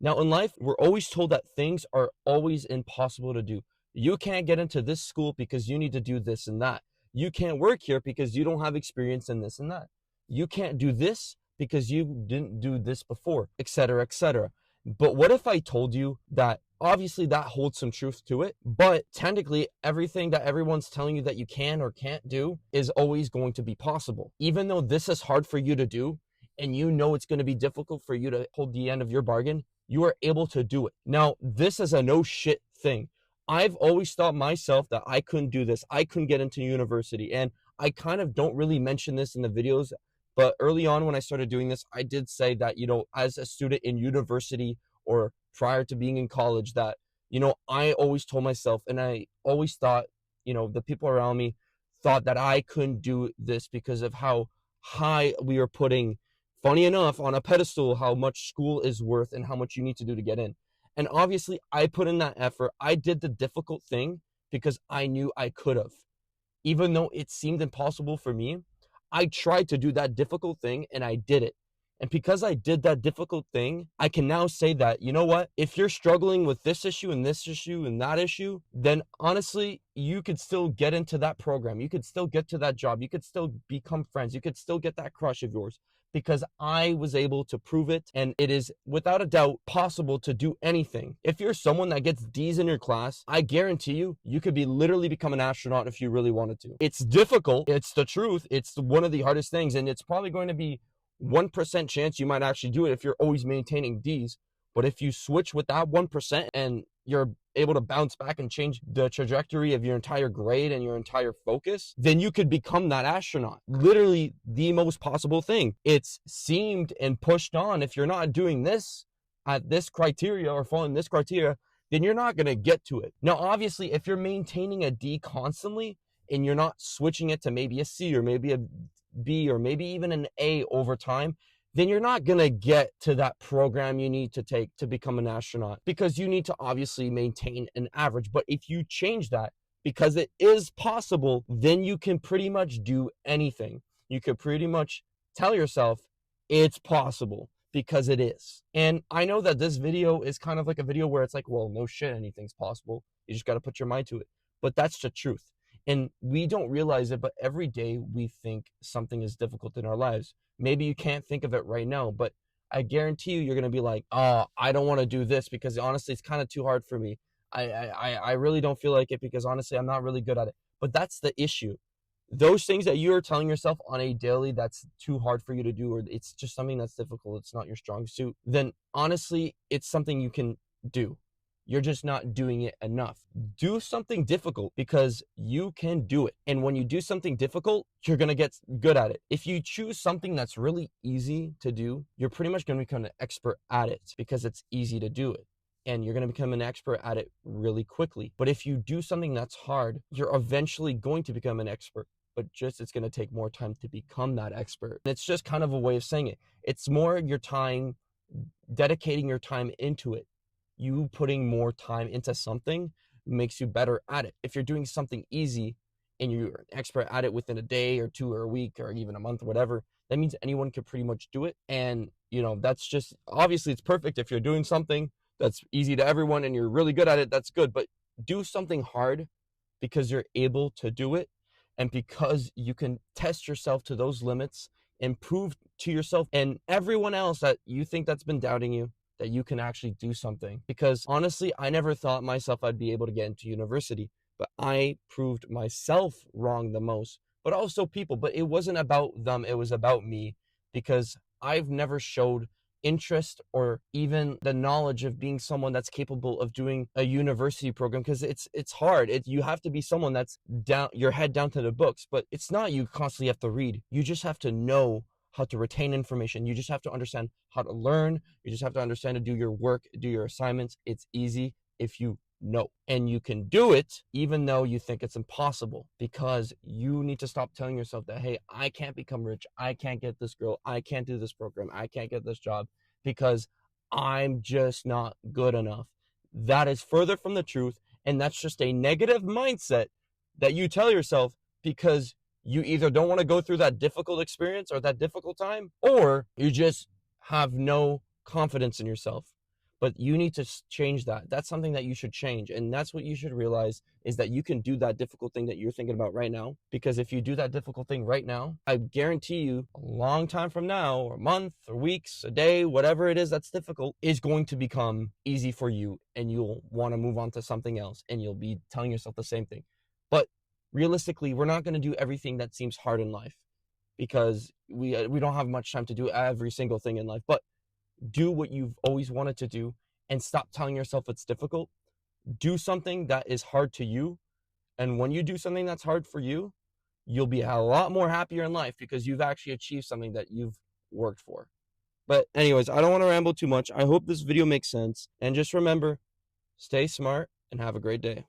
Now, in life, we're always told that things are always impossible to do. You can't get into this school because you need to do this and that. You can't work here because you don't have experience in this and that. You can't do this because you didn't do this before, etc., etc. But what if I told you that obviously that holds some truth to it, but technically everything that everyone's telling you that you can or can't do is always going to be possible. Even though this is hard for you to do, and you know it's going to be difficult for you to hold the end of your bargain, you are able to do it. Now, this is a no shit thing. I've always thought myself that I couldn't do this. I couldn't get into university. And I kind of don't really mention this in the videos, but early on when I started doing this, I did say that, as a student in university or prior to being in college, that, I always told myself, and I always thought, the people around me thought that I couldn't do this because of how high we are putting, funny enough, on a pedestal, how much school is worth and how much you need to do to get in. And obviously, I put in that effort. I did the difficult thing because I knew I could have. Even though it seemed impossible for me, I tried to do that difficult thing and I did it. And because I did that difficult thing, I can now say that, you know what? If you're struggling with this issue and this issue and that issue, then honestly, you could still get into that program. You could still get to that job. You could still become friends. You could still get that crush of yours because I was able to prove it. And it is without a doubt possible to do anything. If you're someone that gets D's in your class, I guarantee you, you could literally become an astronaut if you really wanted to. It's difficult. It's the truth. It's one of the hardest things. And it's probably going to be 1% chance you might actually do it if you're always maintaining D's. But if you switch with that 1% and you're able to bounce back and change the trajectory of your entire grade and your entire focus, then you could become that astronaut. Literally the most possible thing. It's seemed and pushed on. If you're not doing this at this criteria or following this criteria, then you're not going to get to it. Now, obviously, if you're maintaining a D constantly and you're not switching it to maybe a C or maybe a B or maybe even an A over time, then you're not going to get to that program you need to take to become an astronaut because you need to obviously maintain an average. But if you change that, because it is possible, then you can pretty much do anything. You could pretty much tell yourself it's possible because it is. And I know that this video is kind of like a video where it's like, well, no shit, anything's possible. You just got to put your mind to it. But that's the truth. And we don't realize it, but every day we think something is difficult in our lives. Maybe you can't think of it right now, but I guarantee you're going to be like, oh, I don't want to do this because honestly, it's kind of too hard for me. I really don't feel like it because honestly, I'm not really good at it. But that's the issue. Those things that you are telling yourself on a daily that's too hard for you to do, or it's just something that's difficult, it's not your strong suit, then honestly, it's something you can do. You're just not doing it enough. Do something difficult because you can do it. And when you do something difficult, you're going to get good at it. If you choose something that's really easy to do, you're pretty much going to become an expert at it because it's easy to do it. And you're going to become an expert at it really quickly. But if you do something that's hard, you're eventually going to become an expert. But just it's going to take more time to become that expert. And it's just kind of a way of saying it. It's more your time, dedicating your time into it. You putting more time into something makes you better at it. If you're doing something easy and you're an expert at it within a day or two or a week or even a month or whatever, that means anyone can pretty much do it. And, that's just, obviously it's perfect if you're doing something that's easy to everyone and you're really good at it, that's good. But do something hard because you're able to do it and because you can test yourself to those limits and prove to yourself and everyone else that you think that's been doubting you that you can actually do something. Because honestly, I never thought myself I'd be able to get into university, but I proved myself wrong the most, but also people. But it wasn't about them, it was about me, because I've never showed interest or even the knowledge of being someone that's capable of doing a university program, because it's hard. You have to be someone that's down, your head down to the books, but it's not you constantly have to read. You just have to know how to retain information. You just have to understand how to learn. You just have to understand to do your work, do your assignments. It's easy if you know. And you can do it even though you think it's impossible, because you need to stop telling yourself that, hey, I can't become rich. I can't get this girl. I can't do this program. I can't get this job because I'm just not good enough. That is further from the truth. And that's just a negative mindset that you tell yourself because you either don't want to go through that difficult experience or that difficult time, or you just have no confidence in yourself. But you need to change that. That's something that you should change. And that's what you should realize, is that you can do that difficult thing that you're thinking about right now. Because if you do that difficult thing right now, I guarantee you a long time from now, or a month or weeks, a day, whatever it is that's difficult, is going to become easy for you. And you'll want to move on to something else. And you'll be telling yourself the same thing. But realistically, we're not going to do everything that seems hard in life, because we don't have much time to do every single thing in life. But do what you've always wanted to do and stop telling yourself it's difficult. Do something that is hard to you. And when you do something that's hard for you, you'll be a lot more happier in life, because you've actually achieved something that you've worked for. But anyways, I don't want to ramble too much. I hope this video makes sense. And just remember, stay smart and have a great day.